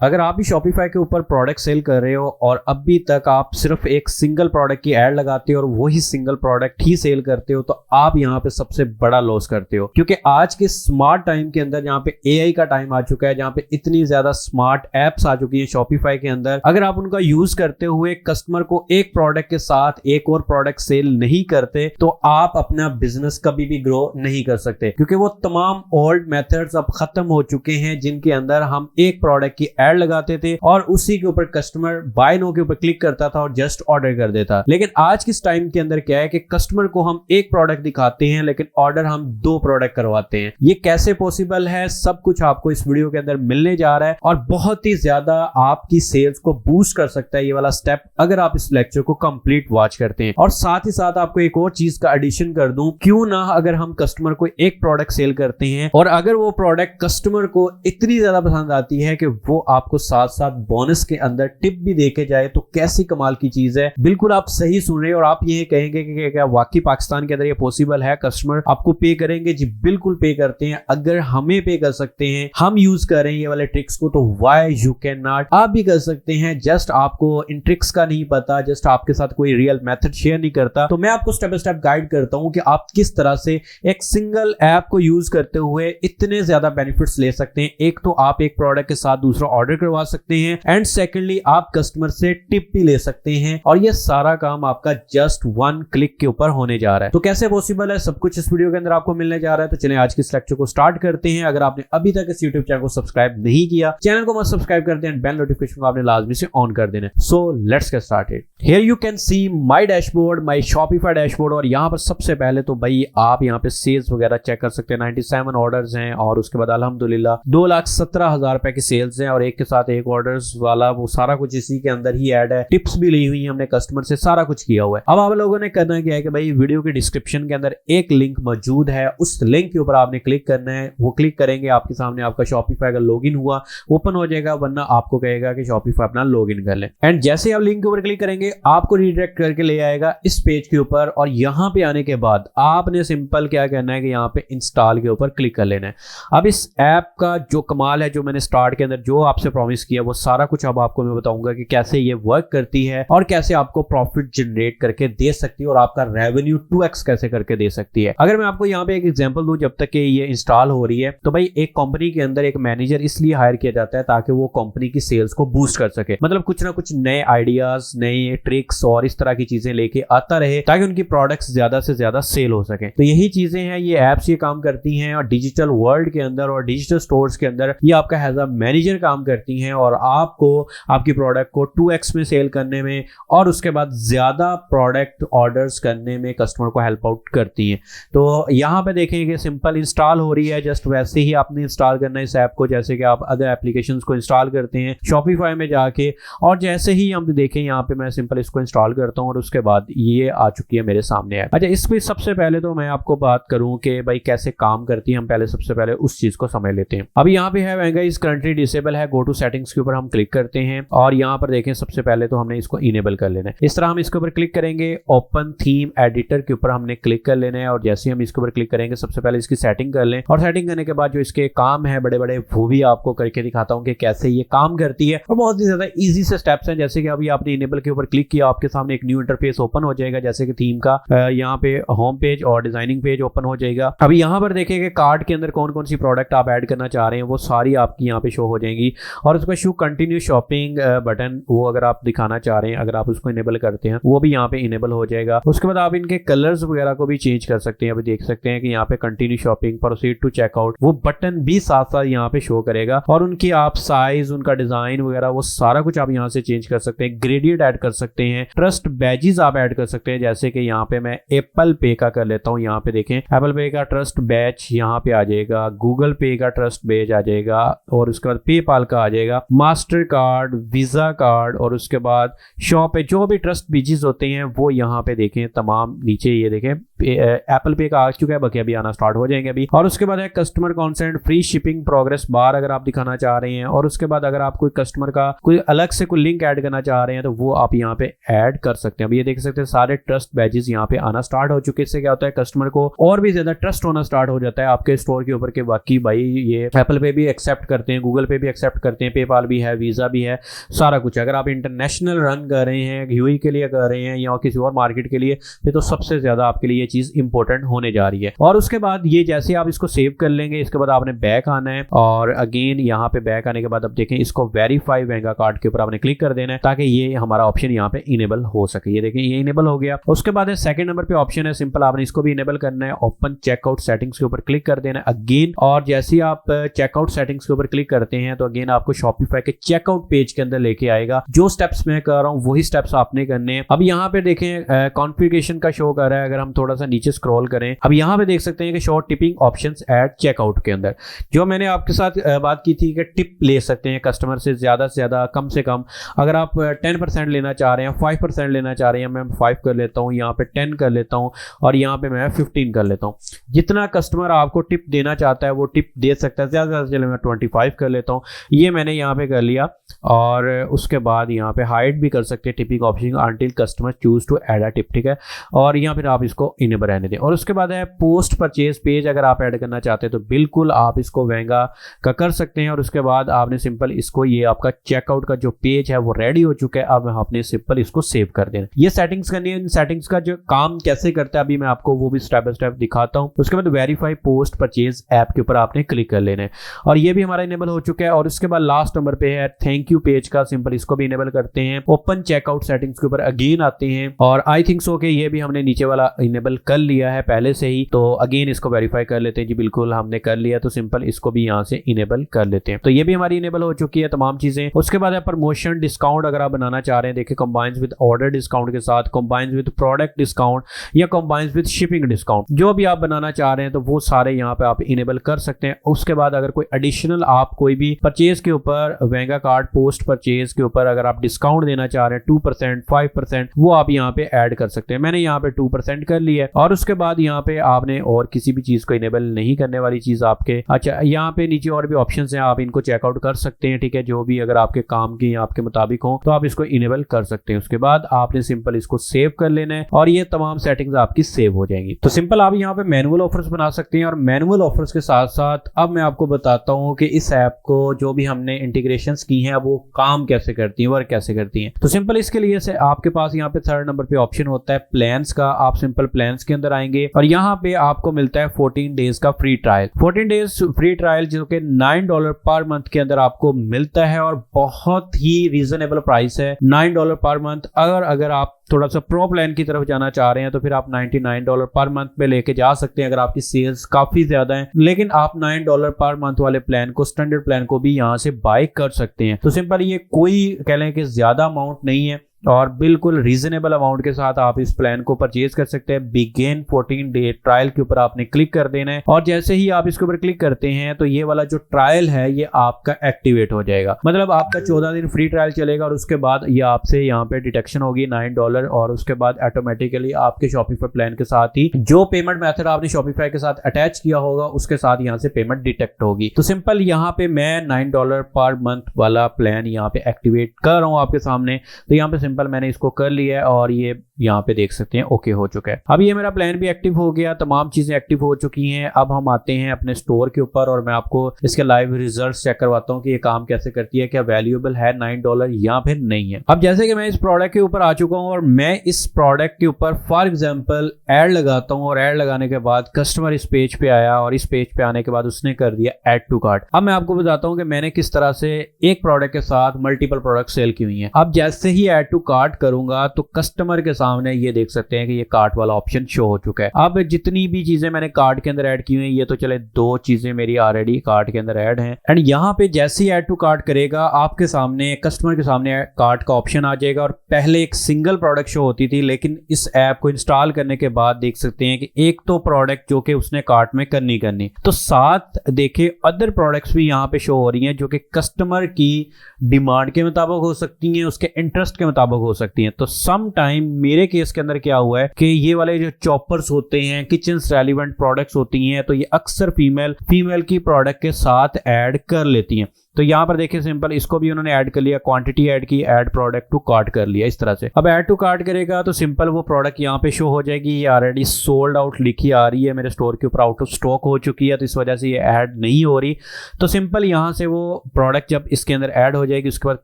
अगर आप भी शॉपिफाई के ऊपर प्रोडक्ट सेल कर रहे हो और अभी तक आप सिर्फ एक सिंगल प्रोडक्ट की एड लगाते हो और वही सिंगल प्रोडक्ट ही सेल करते हो, तो आप यहाँ पे सबसे बड़ा लॉस करते हो। क्योंकि आज के स्मार्ट टाइम के अंदर यहाँ पे एआई का टाइम आ चुका है, जहाँ पे इतनी ज्यादा स्मार्ट एप्स आ चुकी है शॉपिफाई के अंदर। अगर आप उनका यूज करते हुए कस्टमर को एक प्रोडक्ट के साथ एक और प्रोडक्ट सेल नहीं करते, तो आप अपना बिजनेस कभी भी ग्रो नहीं कर सकते। क्योंकि वो तमाम ओल्ड मेथड्स अब खत्म हो चुके हैं, जिनके अंदर हम एक प्रोडक्ट की एड लगाते थे और उसी के ऊपर कस्टमर बाय नो के ऊपर क्लिक करता था और जस्ट ऑर्डर कर देता। लेकिन आज किस टाइम के अंदर क्या है कि कस्टमर को हम एक प्रोडक्ट दिखाते हैं लेकिन ऑर्डर हम 2 प्रोडक्ट करवाते हैं। ये कैसे पॉसिबल है, सब कुछ आपको इस वीडियो के अंदर मिलने जा रहा है और बहुत ही ज्यादा आपकी सेल्स को बूस्ट कर सकता है ये वाला स्टेप, अगर आप इस लेक्चर को कंप्लीट वॉच करते हैं। और साथ ही साथ आपको एक और चीज का एडिशन कर दूं, क्यों ना अगर हम कस्टमर को एक प्रोडक्ट सेल करते हैं और अगर वो प्रोडक्ट कस्टमर को इतनी ज्यादा पसंद आती है कि वो आपको साथ साथ बोनस के अंदर टिप भी देके जाए, तो कैसी कमाल की चीज है। बिल्कुल आप सही सुन रहे हैं और आप ये कहेंगे कि क्या वाकई पाकिस्तान के अंदर ये पॉसिबल है, कस्टमर आपको पे करेंगे? जी बिल्कुल पे करते हैं। अगर हमें पे कर सकते हैं, हम यूज करें ये वाले ट्रिक्स को, तो व्हाई यू कैन नॉट, आप भी कर सकते हैं। जस्ट आपको इन ट्रिक्स का नहीं पता, जस्ट आपके साथ कोई रियल मेथड शेयर नहीं करता, तो मैं आपको स्टेप बाय स्टेप गाइड करता हूं कि आप किस तरह से एक सिंगल ऐप को यूज करते हुए इतने ज्यादा बेनिफिट्स ले सकते हैं। एक तो आप एक प्रोडक्ट के साथ दूसरा ऑर्डर करवा सकते हैं एंड सेकेंडली आप कस्टमर से टिप भी ले सकते हैं, और ये सारा काम आपका जस्ट 1 क्लिक के ऊपर होने जा रहा है। तो कैसे पॉसिबल है, सब कुछ इस वीडियो के अंदर आपको मिलने जा रहा है। तो चलिए आज के इस लेक्चर को स्टार्ट करते हैं। अगर आपने अभी तक इस यूट्यूब चैनल को सब्सक्राइब नहीं किया, चैनल को मत सब्सक्राइब कर दें, बेल नोटिफिकेशन को आपने लाजमी से ऑन कर देना। So let's get started. Here you can see my dashboard, my Shopify dashboard, और यहाँ पर सबसे पहले तो भाई आप यहाँ पे सेल्स वगैरह चेक कर सकते हैं। 97 ऑर्डर्स हैं और उसके बाद अल्हम्दुलिल्लाह 2,17,000 रुपए की सेल्स हैं और एक के साथ एक ऑर्डर्स वाला वो सारा कुछ इसी के अंदर ही ऐड है। टिप्स भी ली हुई है हमने कस्टमर से, सारा कुछ किया हुआ है। अब आप लोगों ने करना क्या है कि भाई वीडियो के डिस्क्रिप्शन के अंदर एक लिंक मौजूद है, उस लिंक के ऊपर आपने क्लिक करना है। वो क्लिक करेंगे आपके सामने आपका शॉपिफाई का लॉगिन हुआ ओपन हो जाएगा, वरना आपको कहेगा कि शॉपिफाई अपना लॉगिन कर ले। एंड जैसे आप लिंक के ऊपर क्लिक करेंगे आपको रिडायरेक्ट करके ले आएगा इस पेज के ऊपर, और यहाँ पे आने के बाद आपने सिंपल क्या करना है कि यहाँ पे इंस्टॉल के ऊपर क्लिक कर लेना है। अब इस ऐप का जो कमाल है, जो मैंने स्टार्ट के अंदर जो आपसे प्रॉमिस किया, वो सारा कुछ अब आपको मैं बताऊंगा कि कैसे ये वर्क करती है और कैसे आपको प्रॉफिट जनरेट करके दे सकती है और आपका रेवेन्यू 2x कैसे करके दे सकती है। अगर मैं आपको यहाँ पे एक एग्जांपल दूं, जब तक कि ये इंस्टॉल हो रही है, तो भाई एक कंपनी के अंदर एक मैनेजर इसलिए हायर किया जाता है ताकि वो कंपनी की सेल्स को बूस्ट कर सके। मतलब कुछ ना कुछ नए आइडियाज, नए ट्रिक्स और इस तरह की चीजें लेके आता रहे ताकि उनकी प्रोडक्ट्स ज्यादा से ज्यादा सेल हो सके। तो यही चीजें हैं, ये एप्स ये काम करती हैं और डिजिटल वर्ल्ड के अंदर और डिजिटल स्टोर्स के अंदर ये आपका एज अ मैनेजर काम करती हैं और आपको आपकी प्रोडक्ट को 2x में सेल करने में और उसके बाद ज्यादा प्रोडक्ट ऑर्डर्स करने में कस्टमर को हेल्प आउट करती हैं। तो यहाँ पे देखेंगे सिंपल इंस्टॉल हो रही है, जस्ट वैसे ही आपने इंस्टॉल करना है इस ऐप को जैसे कि आप अदर एप्लीकेशंस को इंस्टॉल करते हैं शॉपिफाई में जाके। और जैसे ही हम देखें यहाँ पे मैं सिंपल इसको इंस्टॉल करता हूँ और उसके बाद ये आ चुकी है मेरे सामने ऐप। अच्छा, इसमें सबसे पहले तो मैं आपको बात करूँ कि भाई कैसे काम करती है, हम पहले सबसे पहले उस चीज को समझ लेते हैं। अभी यहाँ पे है महंगा इस करंटली डिसेबल है, गो टू सेटिंग्स के ऊपर हम क्लिक करते हैं और यहाँ पर देखें सबसे पहले तो हमने इसको इनेबल कर लेना है। इस तरह हम इसके ऊपर क्लिक करेंगे, ओपन थीम एडिटर के ऊपर हमने क्लिक कर लेना है और जैसे हम इसके ऊपर क्लिक करेंगे सबसे पहले इसकी सेटिंग कर लें और सेटिंग करने के बाद जो इसके काम है बड़े बड़े वो भी आपको करके दिखाता हूँ कि कैसे ये काम करती है। और बहुत ही ज्यादा इजी से स्टेप्स हैं, जैसे कि अभी आपने इनेबल के ऊपर क्लिक किया, आपके सामने एक न्यू इंटरफेस ओपन हो जाएगा, जैसे कि थीम का यहाँ पे होम पेज और डिजाइनिंग पेज ओपन हो जाएगा। अभी यहाँ पर देखेंगे कार्ड के अंदर कौन कौन सी प्रोडक्ट आप ऐड करना चाह रहे हैं वो सारी आपकी यहाँ पे शो हो जाएंगी और उसका शो कंटिन्यू शॉपिंग बटन वो अगर आप दिखाना चाह रहे हैं, अगर आप उसको इनेबल करते हैं वो भी यहाँ पे इनेबल हो जाएगा। उसके बाद आप इनके कलर्स वगैरह को भी चेंज कर सकते हैं। अभी देख सकते हैं कि यहाँ पे continue shopping, proceed to checkout, वो बटन भी साथ साथ यहाँ पे शो करेगा और उनकी आप साइज, उनका डिजाइन वगैरह वो सारा कुछ आप यहाँ से चेंज कर सकते हैं। ग्रेडियंट ऐड कर सकते हैं, ट्रस्ट बैजेस आप ऐड कर सकते हैं, जैसे कि यहाँ पे मैं एप्पल पे का कर लेता हूँ। यहाँ पे देखें एप्पल पे का ट्रस्ट बैच यहाँ पे आ जाएगा, गूगल पे का ट्रस्ट बैच आ जाएगा और उसके बाद पेपाल का आ जाएगा, मास्टर कार्ड, वीजा कार्ड और उसके बाद शॉप पे जो भी ट्रस्ट बीजेस होते हैं वो यहाँ पे देखें तमाम नीचे ये देखें एप्पल पे का आ चुका है, बाकी अभी आना स्टार्ट हो जाएंगे अभी। और उसके बाद है customer consent, free shipping progress bar अगर आप दिखाना चाह रहे हैं, और उसके बाद अगर आप कोई कस्टमर का कोई अलग से कोई लिंक ऐड करना चाह रहे हैं तो वो आप यहाँ पे ऐड कर सकते हैं। अभी ये देख सकते हैं सारे ट्रस्ट बैजेस यहाँ पे आना स्टार्ट हो चुके हैं। इससे क्या होता है, कस्टमर को और भी ज्यादा ट्रस्ट होना स्टार्ट हो जाता है आपके स्टोर के ऊपर के बाकी भाई ये एप्पल पे भी एक्सेप्ट करते हैं, गूगल पे भी एक्सेप्ट करते हैं, पेपाल भी है, वीजा भी है, सारा कुछ है। अगर आप इंटरनेशनल रन कर रहे हैं, यूएई के लिए कर रहे हैं या किसी और मार्केट के लिए, फिर तो सबसे ज्यादा आपके लिए ये चीज इंपॉर्टेंट होने जा रही है। और उसके बाद ये जैसे आप इसको सेव कर लेंगे, इसके बाद आपने बैक आना है और अगेन यहाँ पे बैक आने के बाद अब देखें इसको वेरीफाई वेंगा कार्ड के ऊपर आपने क्लिक कर देना है ताकि ये हमारा ऑप्शन यहाँ पे इनेबल हो सके। ये देखें ये इनेबल हो गया। उसके बाद सेकंड नंबर पे ऑप्शन है सिंपल, आपने इसको भी इनेबल करना है। ओपन चेकआउट सेटिंग्स के ऊपर क्लिक कर देना है अगेन, और जैसे ही आप चेकआउट सेटिंग्स के ऊपर क्लिक करते हैं तो अगेन आपको शॉपिफाई के चेकआउट पेज के अंदर लेके आएगा। जो स्टेप्स मैं कर रहा हूँ वही स्टेप्स आपने करने हैं। अब यहाँ पे देखें कॉन्फ़िगरेशन का शो कर रहा है, अगर हम थोड़ा सा नीचे स्क्रॉल करें, अब यहाँ पे देख सकते हैं कि show tipping options at checkout के अंदर जो मैंने आपके साथ बात की थी कि टिप ले सकते हैं कस्टमर से ज्यादा कम से कम। अगर आप 10% लेना चाह रहे हैं, 5% लेना चाह रहे हैं, मैं 5 कर लेता हूँ, यहाँ पे 10 कर लेता हूँ और यहाँ पे मैं 15 कर लेता हूँ। जितना कस्टमर आपको टिप देना चाहता है वो टिप दे सकता है, ज्यादा चले मैं 25 कर लेता हूँ। ये मैंने यहाँ पे कर लिया और उसके बाद यहाँ पे हाइड भी कर सकते हैं tipping option until customer choose to add a tip, ठीक है। और यहाँ फिर आप इसको इनेबल रहने दें। और उसके बाद है पोस्ट परचेज पेज, अगर आप ऐड करना चाहते हैं तो बिल्कुल आप इसको वेंगा का कर सकते हैं। और उसके बाद आपने सिंपल इसको, ये आपका चेकआउट का जो पेज है वो रेडी हो चुका है, अब आपने सिंपल इसको सेव कर देना। ये सेटिंग्स करनी है। इन सेटिंग्स का जो काम कैसे करता है अभी मैं आपको वो भी स्टेप बाय स्टेप दिखाता हूँ। उसके बाद वेरीफाई पोस्ट परचेज ऐप के ऊपर आपने क्लिक कर लेना है और ये भी हमारा इनेबल हो चुका है। और उसके बाद लास्ट नंबर पे है थैंक यू पेज का, सिंपल इसको भी इनेबल करते हैं। ओपन चेकआउट सेटिंग्स के ऊपर अगेन आते हैं और आई थिंक सो के ये भी हमने नीचे वाला इनेबल कर लिया है पहले से ही, तो अगेन इसको वेरीफाई कर लेते हैं। जी बिल्कुल हमने कर लिया, तो सिंपल इसको भी यहाँ से इनेबल कर लेते हैं। तो ये भी हमारी इनेबल हो चुकी है तमाम चीजें। उसके बाद है प्रमोशन डिस्काउंट, अगर आप बनाना चाह रहे हैं, देखिए कंबाइंस विद ऑर्डर डिस्काउंट के साथ, कंबाइंस विद प्रोडक्ट डिस्काउंट या कंबाइंस विद शिपिंग डिस्काउंट, जो भी आप बनाना चाह रहे हैं तो वो सारे यहाँ पे आप इनेबल कर सकते हैं। उसके बाद अगर कोई एडिशनल आप कोई भी परचेज के ऊपर वेंगा कार्ड पोस्ट परचेज के ऊपर अगर आप डिस्काउंट देना चाह रहे हैं 2%, 5%, वो आप यहाँ पे ऐड कर सकते हैं। मैंने यहाँ पे 2% कर लिया है। और उसके बाद यहाँ पे आपने और किसी भी चीज को इनेबल नहीं करने वाली चीज आपके, अच्छा यहाँ पे नीचे और भी ऑप्शंस हैं, आप इनको चेकआउट कर सकते हैं, ठीक है। जो भी अगर आपके काम की आपके मुताबिक हो तो आप इसको इनेबल कर सकते हैं। उसके बाद आपने सिंपल इसको सेव कर लेना है और ये तमाम सेटिंग्स आपकी सेव हो जाएंगी। तो सिंपल आप यहाँ पे मैनुअल ऑफर्स बना सकते हैं। और मैनुअल ऑफर्स के साथ साथ अब मैं आपको बताता हूँ कि इस ऐप को जो भी हमने इंटीग्रेशंस की हैं वो काम कैसे करती हैं, वर्क कैसे करती हैं। तो सिंपल इसके लिए से आपके पास यहाँ पे थर्ड नंबर पे ऑप्शन होता है प्लान्स का। आप सिंपल प्लान्स के अंदर आएंगे और यहाँ पे आपको मिलता है 14 डेज का free trial. 14 days free trial जो कि $9 पर मंथ के अंदर आपको मिलता है और बहुत ही रीजनेबल प्राइस है, $9 पर मंथ। अगर आप थोड़ा सा प्रो प्लान की तरफ जाना चाह रहे हैं तो फिर आप $99 पर मंथ पे लेके जा सकते हैं अगर आपकी सेल्स काफी ज्यादा है। लेकिन आप $9 पर मंथ वाले प्लान को, स्टैंडर्ड प्लान को भी यहाँ से बाय कर सकते हैं। तो सिंपल ये कोई कह लें कि ज्यादा अमाउंट नहीं है और बिल्कुल रीजनेबल अमाउंट के साथ आप इस प्लान को परचेज कर सकते हैं। बिगिन 14 डे ट्रायल के ऊपर आपने क्लिक कर देना है और जैसे ही आप इसके ऊपर क्लिक करते हैं तो ये वाला जो ट्रायल है ये आपका एक्टिवेट हो जाएगा। मतलब आपका 14 दिन फ्री ट्रायल चलेगा और उसके बाद ये आपसे यहाँ पे डिटेक्शन होगी $9 और उसके बाद ऑटोमेटिकली आपके शॉपिफाई प्लान के साथ ही जो पेमेंट मेथड आपने शॉपिफाई के साथ अटैच किया होगा उसके साथ यहाँ से पेमेंट डिटेक्ट होगी। तो सिंपल यहाँ पे मैं $9 पर मंथ वाला प्लान यहाँ पे एक्टिवेट कर रहा हूँ आपके सामने। तो यहाँ पे सिंपल मैंने इसको कर लिया है और ये यहाँ पे देख सकते हैं ओके हो चुका है। अब ये मेरा प्लान भी एक्टिव हो गया, तमाम चीजें एक्टिव हो चुकी हैं। अब हम आते हैं अपने स्टोर के ऊपर और मैं आपको इसके लाइव रिजल्ट्स चेक करवाता हूँ कि ये काम कैसे करती है, क्या वैल्यूएबल है $9 या फिर नहीं है। अब जैसे कि मैं इस प्रोडक्ट के ऊपर आ चुका हूँ और मैं इस प्रोडक्ट के ऊपर फॉर एग्जाम्पल एड लगाता हूँ और एड लगाने के बाद कस्टमर इस पेज पे आया और इस पेज पे आने के बाद उसने कर दिया ऐड टू कार्ट। अब मैं आपको बताता हूँ कि मैंने किस तरह से एक प्रोडक्ट के साथ मल्टीपल प्रोडक्ट सेल की हुई है। अब जैसे ही ऐड टू कार्ट करूंगा तो कस्टमर के सामने ये देख सकते हैं कि ये कार्ट वाला ऑप्शन शो हो चुका है। अब जितनी भी चीजें मैंने कार्ट के अंदर ऐड की हुई हैं, ये तो चले 2 चीजें मेरी ऑलरेडी कार्ट के अंदर ऐड हैं एंड यहाँ पे जैसे ही ऐड टू कार्ट करेगा आपके सामने, कस्टमर के सामने कार्ट का ऑप्शन आ जाएगा। और पहले एक सिंगल प्रोडक्ट शो होती थी, लेकिन इस ऐप को इंस्टॉल करने के बाद देख सकते हैं कि एक तो प्रोडक्ट जो कि उसने कार्ट में करनी तो साथ देखे अदर प्रोडक्ट्स भी यहाँ पे शो हो रही हैं जो कि कस्टमर की डिमांड के मुताबिक हो सकती हैं, उसके इंटरेस्ट के मुताबिक मुताबिक हो सकती हैं। तो सम टाइम मेरे केस के अंदर क्या हुआ है कि ये वाले जो चॉपर्स होते हैं, किचन रेलिवेंट प्रोडक्ट्स होती हैं, तो ये अक्सर फीमेल की प्रोडक्ट के साथ ऐड कर लेती हैं। तो यहाँ पर देखिए सिंपल, इसको भी उन्होंने ऐड कर लिया, क्वांटिटी ऐड की, ऐड प्रोडक्ट टू कार्ट कर लिया इस तरह से। अब ऐड टू कार्ट करेगा तो सिंपल वो प्रोडक्ट यहाँ पे शो हो जाएगी, ये ऑलरेडी सोल्ड आउट लिखी आ रही है मेरे स्टोर के ऊपर, आउट ऑफ स्टॉक हो चुकी है, तो इस वजह से ये ऐड नहीं हो रही। तो सिंपल यहाँ से वो प्रोडक्ट जब इसके अंदर ऐड हो जाएगी उसके बाद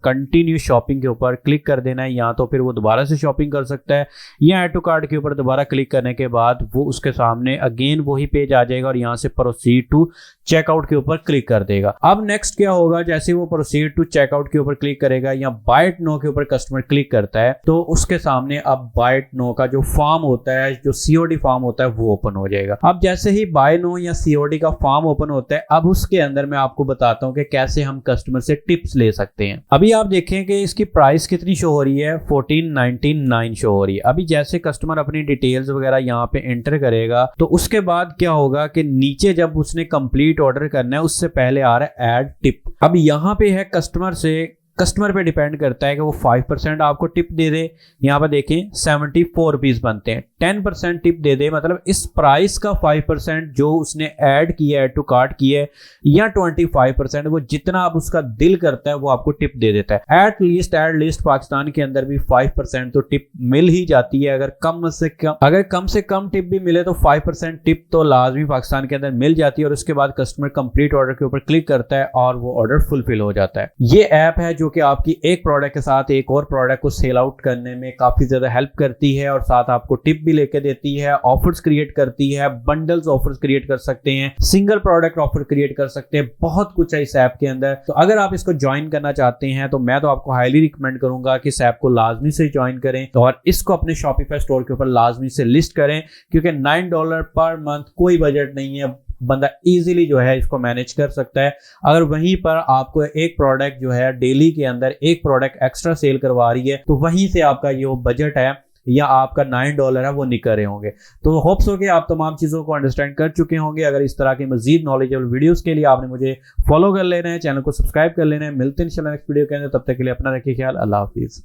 कंटिन्यू शॉपिंग के ऊपर क्लिक कर देना है, या तो फिर वो दोबारा से शॉपिंग कर सकता है, या ऐड टू कार्ट के ऊपर दोबारा क्लिक करने के बाद वो उसके सामने अगेन वही पेज आ जाएगा और यहाँ से प्रोसीड टू चेकआउट के ऊपर क्लिक कर देगा। अब नेक्स्ट क्या होगा, जैसे वो प्रोसीड टू चेकआउट के ऊपर क्लिक करेगा या बाय इट नो के ऊपर कस्टमर क्लिक करता है तो उसके सामने अब बाय इट नो का जो फॉर्म होता है, जो सीओडी फॉर्म होता है वो ओपन हो जाएगा। अब जैसे ही बाय नो या सीओडी का फॉर्म ओपन होता है, अब उसके अंदर मैं आपको बताता हूं कि कैसे हम कस्टमर से टिप्स ले सकते हैं। अभी आप देखें कि इसकी प्राइस कितनी शो हो रही है, 1499 शो हो रही है। अभी जैसे कस्टमर अपनी डिटेल्स वगैरह यहाँ पे एंटर करेगा तो उसके बाद क्या होगा कि नीचे जब उसने कंप्लीट ऑर्डर करना है उससे पहले आ रहा है ऐड टिप। अब यहाँ पे है कस्टमर पे डिपेंड करता है कि वो 5% आपको टिप दे दे। यहाँ पर देखें 74 रुपीज बनते हैं, 10% टिप दे दे, मतलब इस प्राइस का 5% जो उसने ऐड किया है, टू कार्ट किया है, या 25% वो जितना अब उसका दिल करता है वो आपको टिप दे देता है। एट लीस्ट पाकिस्तान के अंदर भी 5% तो टिप मिल ही जाती है। अगर कम से कम टिप भी मिले तो 5% टिप तो लाजमी पाकिस्तान के अंदर मिल जाती है। और उसके बाद कस्टमर कंप्लीट ऑर्डर के ऊपर क्लिक करता है और वो ऑर्डर फुलफिल हो जाता है। ये ऐप है जो कि आपकी एक प्रोडक्ट के साथ एक और प्रोडक्ट को सेल आउट करने में काफी ज्यादा हेल्प करती है और साथ आपको टिप भी लेके देती है, ऑफर्स क्रिएट करती है, बंडल्स ऑफर्स क्रिएट कर सकते हैं, सिंगल प्रोडक्ट ऑफर क्रिएट कर सकते हैं, बहुत कुछ है इस ऐप के अंदर। तो अगर आप इसको ज्वाइन करना चाहते हैं तो मैं तो आपको हाईली रिकमेंड करूंगा कि इस ऐप को लाजमी से ज्वाइन करें और इसको अपने शॉपिफाई स्टोर के ऊपर लाजमी से लिस्ट करें, क्योंकि $9 पर मंथ कोई बजट नहीं है, बंदा इजीली जो है इसको मैनेज कर सकता है। अगर वहीं पर आपको एक प्रोडक्ट जो है डेली के अंदर एक प्रोडक्ट एक्स्ट्रा सेल करवा रही है तो वहीं से आपका जो बजट है या आपका $9 है वो निकल रहे होंगे। तो होप्स हो कि आप तमाम चीज़ों को अंडरस्टैंड कर चुके होंगे। अगर इस तरह की मजीद नॉलेजेबल वीडियोस के लिए आपने मुझे फॉलो कर लेना है, चैनल को सब्सक्राइब कर लेना है। मिलते हैं इंशाल्लाह नेक्स्ट वीडियो के अंदर, तब तक के लिए अपना रखिए ख्याल। अल्लाह हाफिज़।